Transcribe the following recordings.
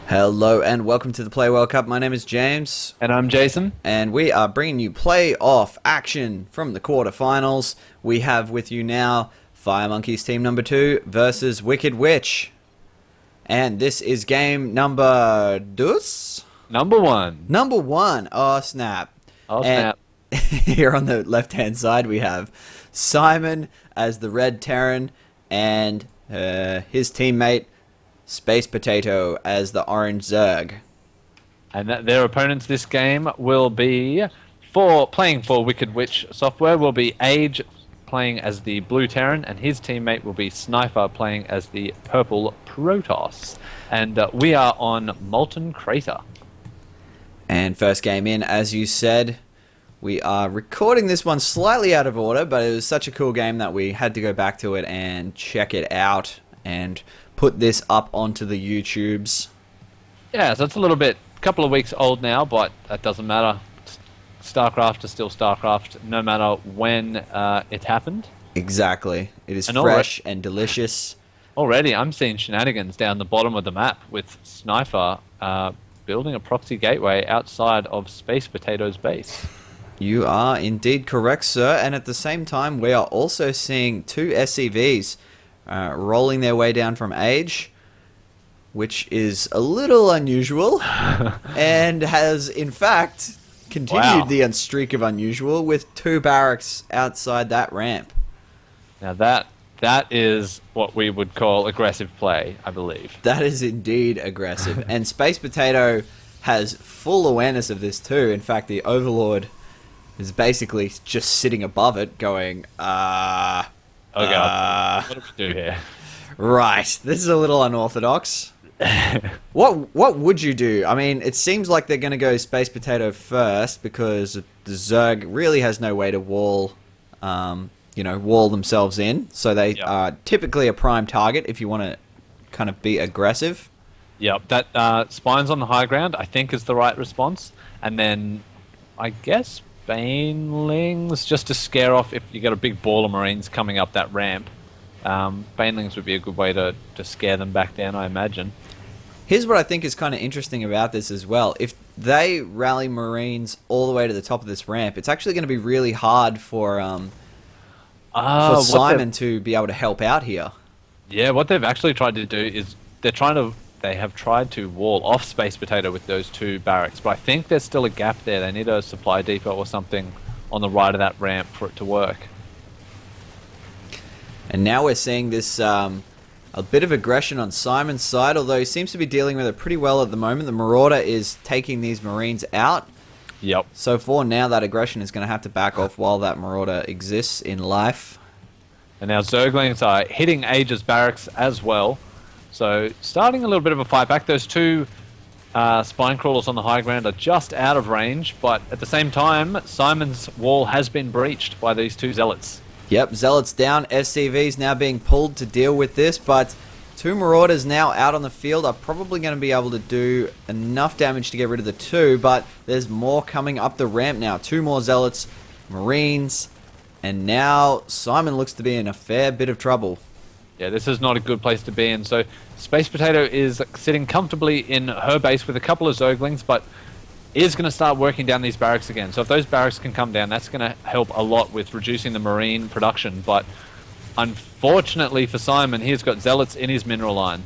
Hello and welcome to the Play World Cup. My name is James, And I'm Jason. and we are bringing you playoff action from the quarterfinals. We have with you now Firemonkeys team number 2 versus Wicked Witch. And this is game number deuce? Number one. Number 1. Oh, snap. Oh, And snap. here on the left-hand side we have Simon as the red Terran and his teammate SpacePotato as the orange Zerg. And their opponents this game will be, playing for Wicked Witch Software, will be Age playing as the blue Terran, and his teammate will be Snipher playing as the purple Protoss. And we are on Molten Crater. And first game in, as you said, we are recording this one slightly out of order, but it was such a cool game that we had to go back to it and check it out and put this up onto the YouTubes. Yeah, so it's a couple of weeks old now, but that doesn't matter. StarCraft is still StarCraft, no matter when it happened. Exactly. It is And fresh and delicious. Already, I'm seeing shenanigans down the bottom of the map with Snipher building a proxy gateway outside of SpacePotato's base. You are indeed correct, sir. And at the same time, we are also seeing two SCVs rolling their way down from Age, which is a little unusual, and has, in fact, continued the streak of unusual with 2 barracks outside that ramp. Now that is what we would call aggressive play, I believe. That is indeed aggressive. And SpacePotato has full awareness of this too. In fact, the Overlord is basically just sitting above it going, Oh god, what do we do here? right, this is a little unorthodox. What would you do? I mean, it seems like they're going to go SpacePotato first because the Zerg really has no way to wall themselves in. So they are typically a prime target if you want to kind of be aggressive. Yep, that spines on the high ground, I think, is the right response. And then, I guess, Banelings, just to scare off if you get a big ball of Marines coming up that ramp. Banelings would be a good way to scare them back down, I imagine. Here's what I think is kind of interesting about this as well. If they rally Marines all the way to the top of this ramp, it's actually going to be really hard for Simon to be able to help out here. Yeah, what they've actually tried to do is they have tried to wall off SpacePotato with those 2 barracks, but I think there's still a gap there. They need a supply depot or something on the right of that ramp for it to work. And now we're seeing this a bit of aggression on Simon's side, although he seems to be dealing with it pretty well at the moment. The Marauder is taking these Marines out. Yep. So for now, that aggression is going to have to back off while that Marauder exists in life. And now Zerglings are hitting Age's barracks as well. So starting a little bit of a fight back. Those 2 spine crawlers on the high ground are just out of range, but at the same time, Simon's wall has been breached by these 2 zealots. Yep, Zealots down, SCVs now being pulled to deal with this, but 2 Marauders now out on the field are probably going to be able to do enough damage to get rid of the 2, but there's more coming up the ramp now. 2 more Zealots, Marines, and now Simon looks to be in a fair bit of trouble. Yeah, this is not a good place to be in. So SpacePotato is sitting comfortably in her base with a couple of Zerglings, but is going to start working down these barracks again. So if those barracks can come down, that's going to help a lot with reducing the Marine production. But unfortunately for Simon, he's got Zealots in his mineral line.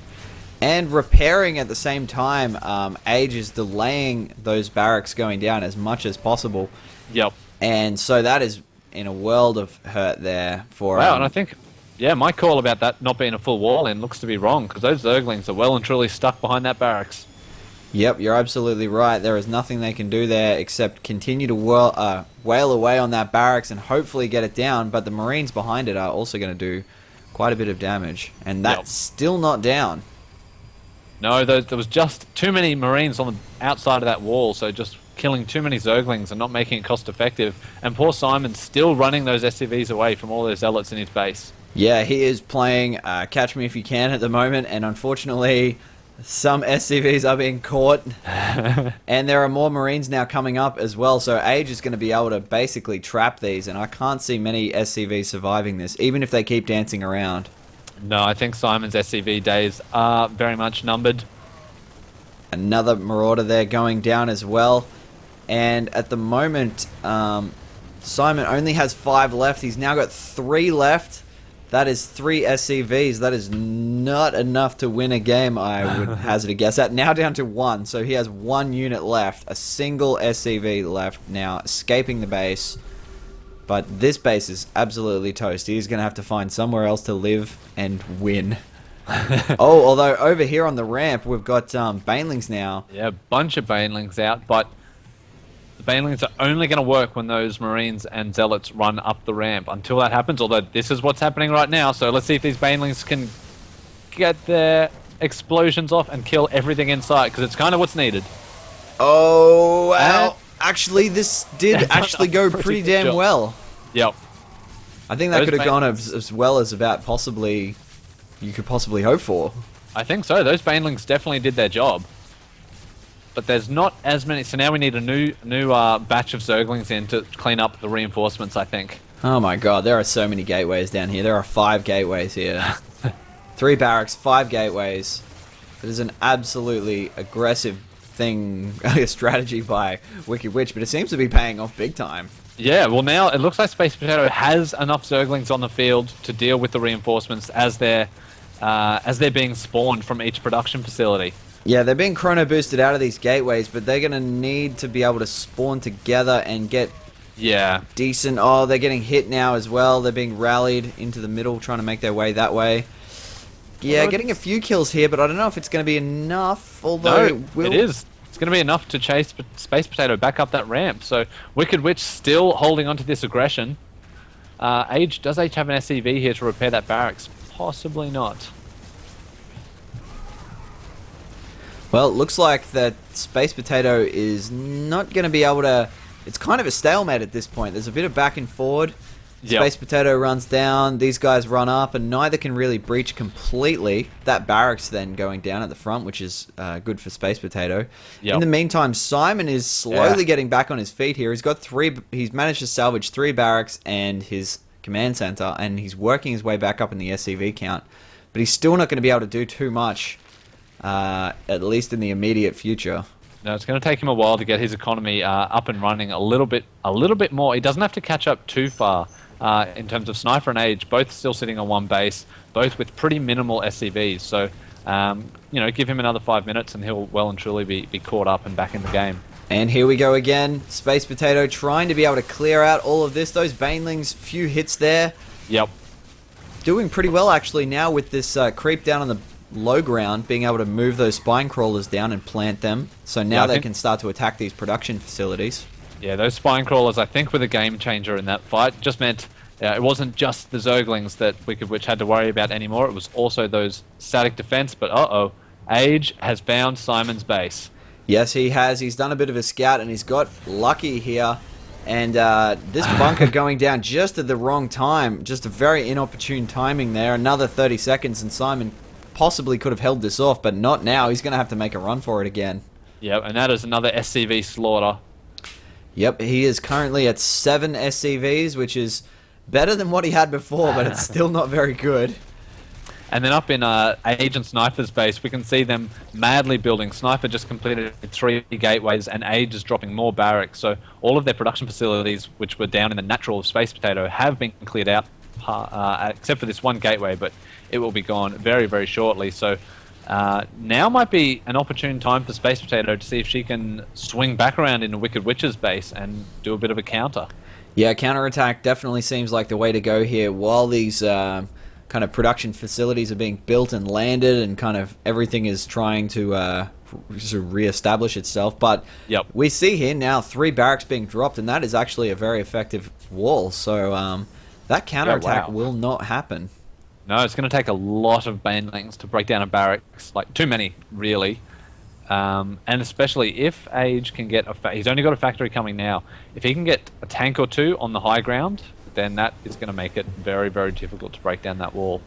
And repairing at the same time, Age is delaying those barracks going down as much as possible. Yep. And so that is in a world of hurt there for... Wow, and I think... Yeah, my call about that not being a full wall in looks to be wrong, because those Zerglings are well and truly stuck behind that barracks. Yep, you're absolutely right. There is nothing they can do there except continue to wail away on that barracks and hopefully get it down, but the Marines behind it are also going to do quite a bit of damage, and that's still not down. No, there was just too many Marines on the outside of that wall, so just killing too many Zerglings and not making it cost effective, and poor Simon's still running those SCVs away from all those Zealots in his base. Yeah, he is playing Catch Me If You Can at the moment, and unfortunately some SCVs are being caught. And there are more Marines now coming up as well, so Age is going to be able to basically trap these, and I can't see many SCVs surviving this, even if they keep dancing around. No, I think Simon's SCV days are very much numbered. Another Marauder there going down as well. And at the moment, Simon only has 5 left. He's now got 3 left. That is 3 SCVs. That is not enough to win a game, I would hazard a guess. That now down to 1. So he has 1 unit left. A single SCV left now, escaping the base. But this base is absolutely toast. He's going to have to find somewhere else to live and win. Oh, although over here on the ramp, we've got Banelings now. Yeah, a bunch of Banelings out, but the Banelings are only going to work when those Marines and Zealots run up the ramp. Until that happens, although this is what's happening right now, so let's see if these Banelings can get their explosions off and kill everything in sight, because it's kind of what's needed. Oh, well, actually, this did actually go pretty damn well. Yep. I think that could have gone as well as about possibly you could possibly hope for. I think so. Those Banelings definitely did their job. But there's not as many, so now we need a new batch of Zerglings in to clean up the reinforcements, I think. Oh my god, there are so many gateways down here. There are 5 gateways here. 3 barracks, 5 gateways. It is an absolutely aggressive thing, a strategy by Wicked Witch, but it seems to be paying off big time. Yeah, well now it looks like SpacePotato has enough Zerglings on the field to deal with the reinforcements as they're being spawned from each production facility. Yeah, they're being chrono boosted out of these gateways, but they're going to need to be able to spawn together and get decent... Oh, they're getting hit now as well. They're being rallied into the middle, trying to make their way that way. Yeah, getting a few kills here, but I don't know if it's going to be enough, although... No, it is. It's going to be enough to chase SpacePotato back up that ramp. So Wicked Witch still holding on to this aggression. Does Age have an SCV here to repair that barracks? Possibly not. Well, it looks like that SpacePotato is not going to be able to... It's kind of a stalemate at this point. There's a bit of back and forward. Yep. SpacePotato runs down, these guys run up, and neither can really breach completely. That barracks then going down at the front, which is good for SpacePotato. Yep. In the meantime, Simon is slowly getting back on his feet here. He's managed to salvage 3 barracks and his command center, and he's working his way back up in the SCV count. But he's still not going to be able to do too much, at least in the immediate future. No, it's going to take him a while to get his economy up and running a little bit more. He doesn't have to catch up too far. In terms of Snipher and Age, both still sitting on 1 base, both with pretty minimal SCVs. So, give him another 5 minutes and he'll well and truly be caught up and back in the game. And here we go again. SpacePotato trying to be able to clear out all of this. Those Banelings, few hits there. Yep. Doing pretty well actually now with this creep down on the low ground, being able to move those spine crawlers down and plant them. So now they can start to attack these production facilities. Yeah, those spine crawlers, I think, were the game changer in that fight. Just meant it wasn't just the Zerglings that Wicked Witch had to worry about anymore. It was also those static defense. But Age has found Simon's base. Yes, he has. He's done a bit of a scout, and he's got lucky here. And this bunker going down just at the wrong time. Just a very inopportune timing there. Another 30 seconds, and Simon possibly could have held this off, but not now. He's going to have to make a run for it again. Yep, and that is another SCV slaughter. Yep, he is currently at 7 SCVs, which is better than what he had before, but it's still not very good. And then up in Age and Snipher's base, we can see them madly building. Snipher just completed 3 gateways, and Age is dropping more barracks. So all of their production facilities, which were down in the natural of SpacePotato, have been cleared out, except for this 1 gateway, but it will be gone very, very shortly. So now might be an opportune time for SpacePotato to see if she can swing back around into Wicked Witch's base and do a bit of a counter. Yeah, counterattack definitely seems like the way to go here while these kind of production facilities are being built and landed, and kind of everything is trying to re-establish itself. But we see here now 3 barracks being dropped, and that is actually a very effective wall. So that counterattack will not happen. No, it's going to take a lot of Banelings to break down a barracks, like too many, really. And especially if Age can get he's only got a factory coming now. If he can get a tank or 2 on the high ground, then that is going to make it very, very difficult to break down that wall.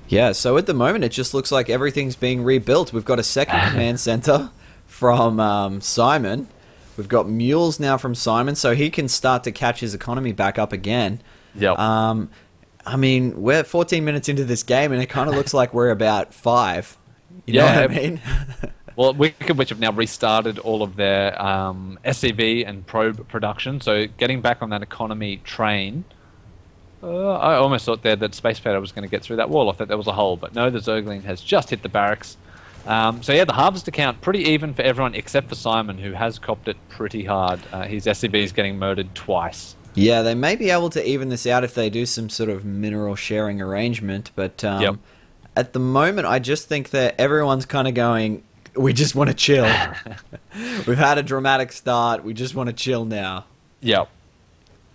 Yeah, so at the moment it just looks like everything's being rebuilt. We've got a second command center from Simon. We've got mules now from Simon, so he can start to catch his economy back up again. Yep. I mean, we're 14 minutes into this game, and it kind of looks like we're about 5. You know what I mean? Well, Wicked Witch have now restarted all of their SCV and probe production, so getting back on that economy train. I almost thought there that SpacePotato was going to get through that wall. I thought there was a hole, but no, the Zergling has just hit the barracks. So yeah, the harvest account pretty even for everyone except for Simon, who has copped it pretty hard. His SCV is getting murdered twice. Yeah, they may be able to even this out if they do some sort of mineral sharing arrangement, but Yep. at the moment, I just think that everyone's kind of going, we just want to chill. We've had a dramatic start. We just want to chill now. Yep.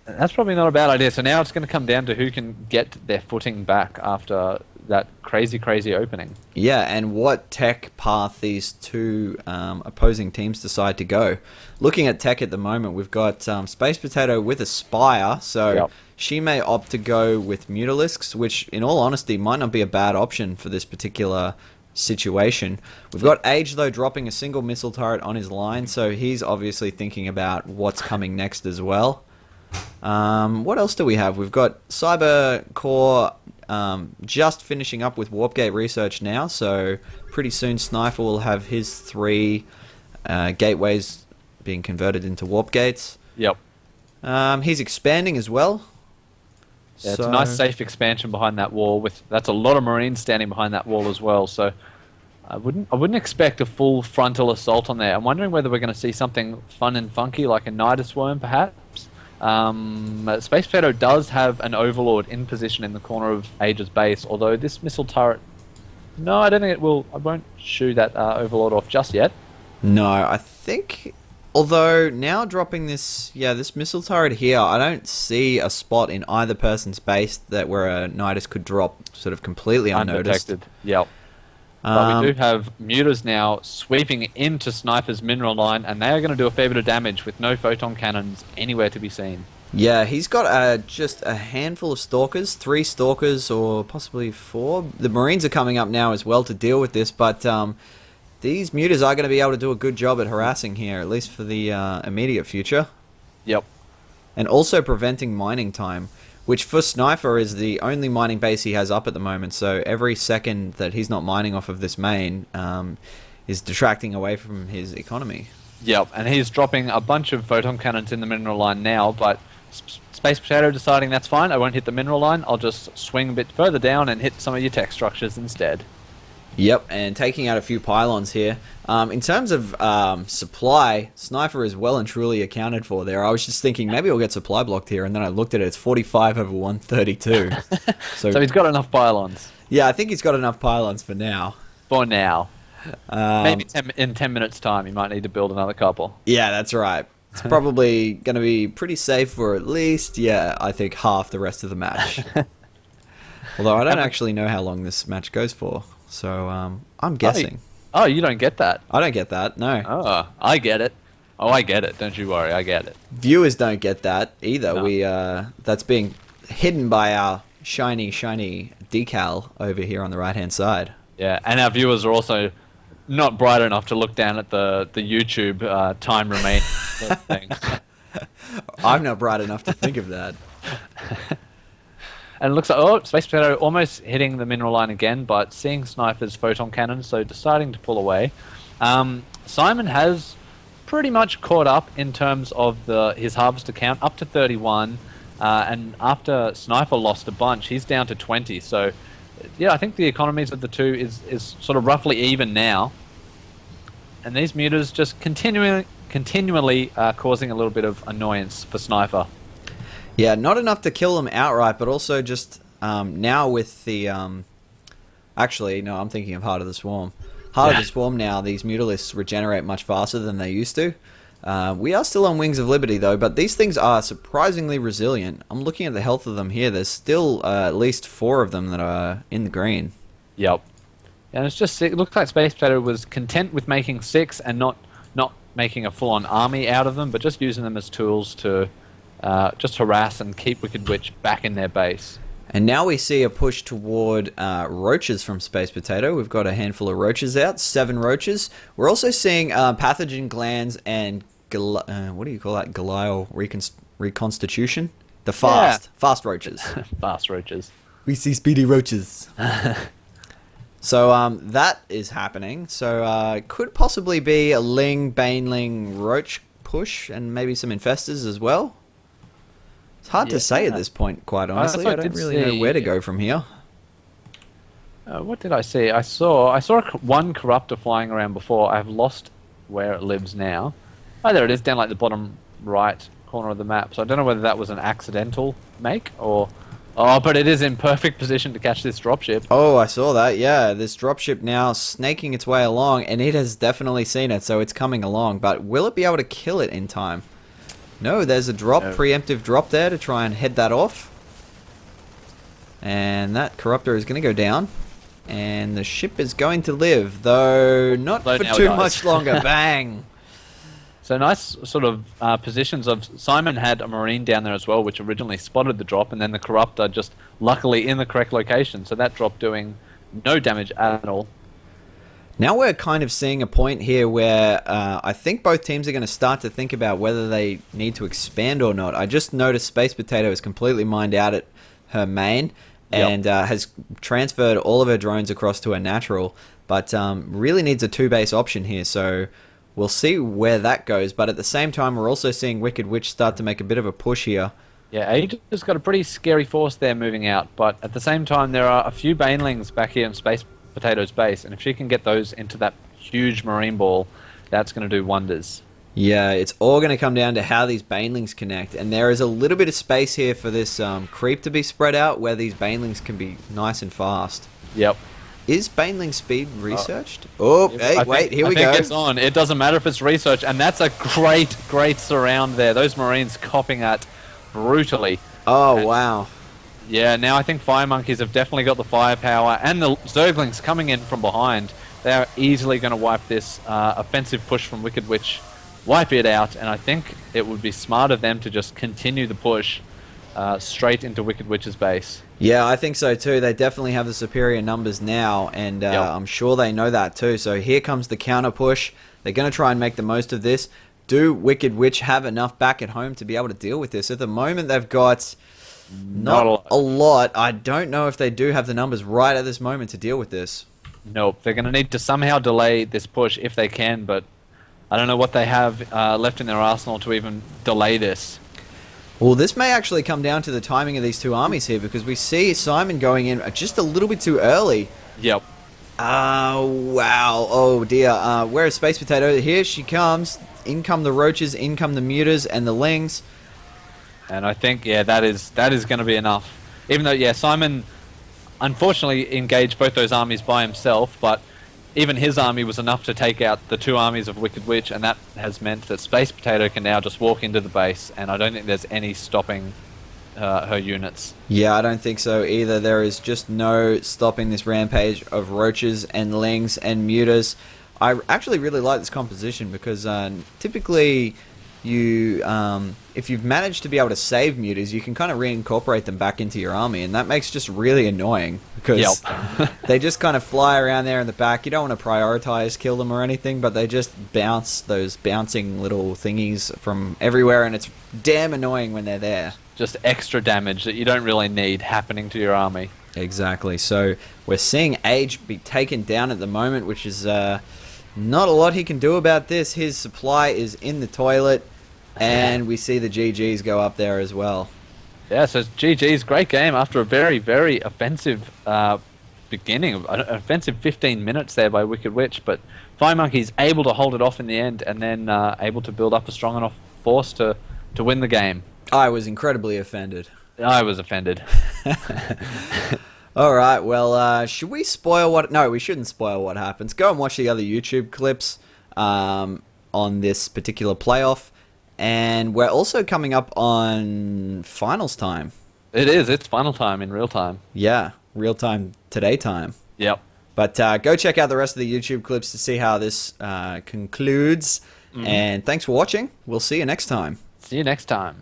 That's probably not a bad idea. So now it's going to come down to who can get their footing back after that crazy, crazy opening. Yeah, and what tech path these two opposing teams decide to go. Looking at tech at the moment, we've got SpacePotato with a Spire, so Yep. she may opt to go with Mutalisks, which, in all honesty, might not be a bad option for this particular situation. We've got Age, though, dropping a single missile turret on his line, so he's obviously thinking about what's coming next as well. What else do we have? We've got Cyber Core just finishing up with Warp Gate research now, so pretty soon Snipher will have his 3 gateways being converted into Warp Gates. Yep. He's expanding as well. Yeah, it's a nice safe expansion behind that wall. That's a lot of Marines standing behind that wall as well. So I wouldn't expect a full frontal assault on there. I'm wondering whether we're going to see something fun and funky like a Nidus Worm, perhaps. SpacePotato does have an Overlord in position in the corner of Age's base, although this missile turret... No, I don't think it will... I won't shoo that Overlord off just yet. No, I think... Although, now dropping this missile turret here, I don't see a spot in either person's base that where a Nidus could drop sort of completely unnoticed. Undetected, yep. But we do have Mutas now sweeping into Sniper's mineral line, and they are going to do a fair bit of damage with no photon cannons anywhere to be seen. Yeah, he's got just a handful of Stalkers, 3 Stalkers or possibly 4. The Marines are coming up now as well to deal with this, but these Mutas are going to be able to do a good job at harassing here, at least for the immediate future. Yep. And also preventing mining time, which for Snipher is the only mining base he has up at the moment, so every second that he's not mining off of this main is detracting away from his economy. Yep, and he's dropping a bunch of photon cannons in the mineral line now, but SpacePotato deciding that's fine, I won't hit the mineral line, I'll just swing a bit further down and hit some of your tech structures instead. Yep, and taking out a few pylons here. In terms of supply, Snipher is well and truly accounted for there. I was just thinking maybe we'll get supply blocked here, and then I looked at it, it's 45 over 132. So he's got enough pylons. Yeah, I think he's got enough pylons for now. For now. Maybe in 10 minutes' time you might need to build another couple. Yeah, that's right. It's probably going to be pretty safe for at least, I think half the rest of the match. Although I don't actually know how long this match goes for. So, I'm guessing. Oh, you don't get that? I don't get that, no. Oh, I get it. Oh, I get it. Don't you worry, I get it. Viewers don't get that either. No. That's being hidden by our shiny decal over here on the right-hand side. Yeah, and our viewers are also not bright enough to look down at the YouTube time remaining thing. I'm not bright enough to think of that. And it looks like, SpacePotato almost hitting the mineral line again, but seeing Sniper's photon cannon, so deciding to pull away. Simon has pretty much caught up in terms of his harvester count, up to 31, and after Snipher lost a bunch, he's down to 20, so yeah, I think the economies of the two is sort of roughly even now. And these mutas just continually causing a little bit of annoyance for Snipher. Yeah, not enough to kill them outright, but also just now with the... Actually, no, I'm thinking of Heart of the Swarm. Heart of the Swarm now, these Mutalisks regenerate much faster than they used to. We are still on Wings of Liberty, though, but these things are surprisingly resilient. I'm looking at the health of them here. There's still at least 4 of them that are in the green. Yep. And it looks like SpacePotato was content with making 6 and not making a full-on army out of them, but just using them as tools to just harass and keep Wicked Witch back in their base. And now we see a push toward roaches from SpacePotato. We've got a handful of roaches out, 7 roaches. We're also seeing pathogen glands and, what do you call that, glial reconstitution? The fast roaches. Fast roaches. We see speedy roaches. So that is happening. So could possibly be a Ling, Baneling, Roach push, and maybe some Infestors as well. It's hard to say at this point, quite honestly. I don't really know where to go from here. What did I see? I saw one Corruptor flying around before. I've lost where it lives now. Oh, there it is, down like the bottom right corner of the map. So I don't know whether that was an accidental make or... Oh, but it is in perfect position to catch this dropship. Oh, I saw that, yeah. This dropship now snaking its way along, and it has definitely seen it, so it's coming along. But will it be able to kill it in time? No, there's a drop, preemptive drop there to try and head that off. And that Corruptor is going to go down. And the ship is going to live, though not for too much longer. Bang! So nice sort of positions of... Simon had a Marine down there as well, which originally spotted the drop, and then the Corruptor just luckily in the correct location. So that drop doing no damage at all. Now we're kind of seeing a point here where I think both teams are going to start to think about whether they need to expand or not. I just noticed SpacePotato is completely mined out at her main and has transferred all of her drones across to her natural, but really needs a two-base option here, so we'll see where that goes. But at the same time, we're also seeing Wicked Witch start to make a bit of a push here. Yeah, Aegis got a pretty scary force there moving out, but at the same time, there are a few Banelings back here in SpacePotato's base, and if she can get those into that huge Marine ball, that's going to do wonders. Yeah, it's all going to come down to how these Banelings connect, and there is a little bit of space here for this creep to be spread out where these Banelings can be nice and fast. Yep. Is Baneling speed researched? Hey, wait, here we go. I think it's on. It doesn't matter if it's research, and that's a great surround there. Those Marines copping at brutally. Oh, wow. Yeah, now I think Firemonkeys have definitely got the firepower, and the Zerglings coming in from behind. They are easily going to wipe this offensive push from Wicked Witch, wipe it out, and I think it would be smart of them to just continue the push straight into Wicked Witch's base. Yeah, I think so too. They definitely have the superior numbers now, and I'm sure they know that too. So here comes the counter push. They're going to try and make the most of this. Do Wicked Witch have enough back at home to be able to deal with this? At the moment, they've got not a lot. I don't know if they do have the numbers right at this moment to deal with this. Nope. They're going to need to somehow delay this push if they can, but I don't know what they have left in their arsenal to even delay this. Well, this may actually come down to the timing of these two armies here, because we see Simon going in just a little bit too early. Yep. Wow. Oh, dear. Where is SpacePotato? Here she comes. In come the Roaches, in come the Mutas and the Lings. And I think, yeah, that is going to be enough. Even though, yeah, Simon unfortunately engaged both those armies by himself, but even his army was enough to take out the two armies of Wicked Witch, and that has meant that SpacePotato can now just walk into the base, and I don't think there's any stopping her units. Yeah, I don't think so either. There is just no stopping this rampage of Roaches and Lings and Mutas. I actually really like this composition because typically you, if you've managed to be able to save Mutas, you can kind of reincorporate them back into your army, and that makes just really annoying because they just kind of fly around there in the back. You don't want to prioritize kill them or anything, but they just bounce those bouncing little thingies from everywhere, and it's damn annoying when they're there. Just extra damage that you don't really need happening to your army. Exactly. So we're seeing Age be taken down at the moment, which is not a lot he can do about this. His supply is in the toilet, and we see the GGs go up there as well. Yeah, so GG's great game after a very offensive beginning, an offensive 15 minutes there by Wicked Witch, but Firemonkeys able to hold it off in the end, and then able to build up a strong enough force to win the game. I was incredibly offended. I was offended. Alright, well, should we spoil what... No, we shouldn't spoil what happens. Go and watch the other YouTube clips on this particular playoff. And we're also coming up on finals time. It is. It's final time in real time. Yeah, real time today time. Yep. But go check out the rest of the YouTube clips to see how this concludes. And thanks for watching. We'll see you next time. See you next time.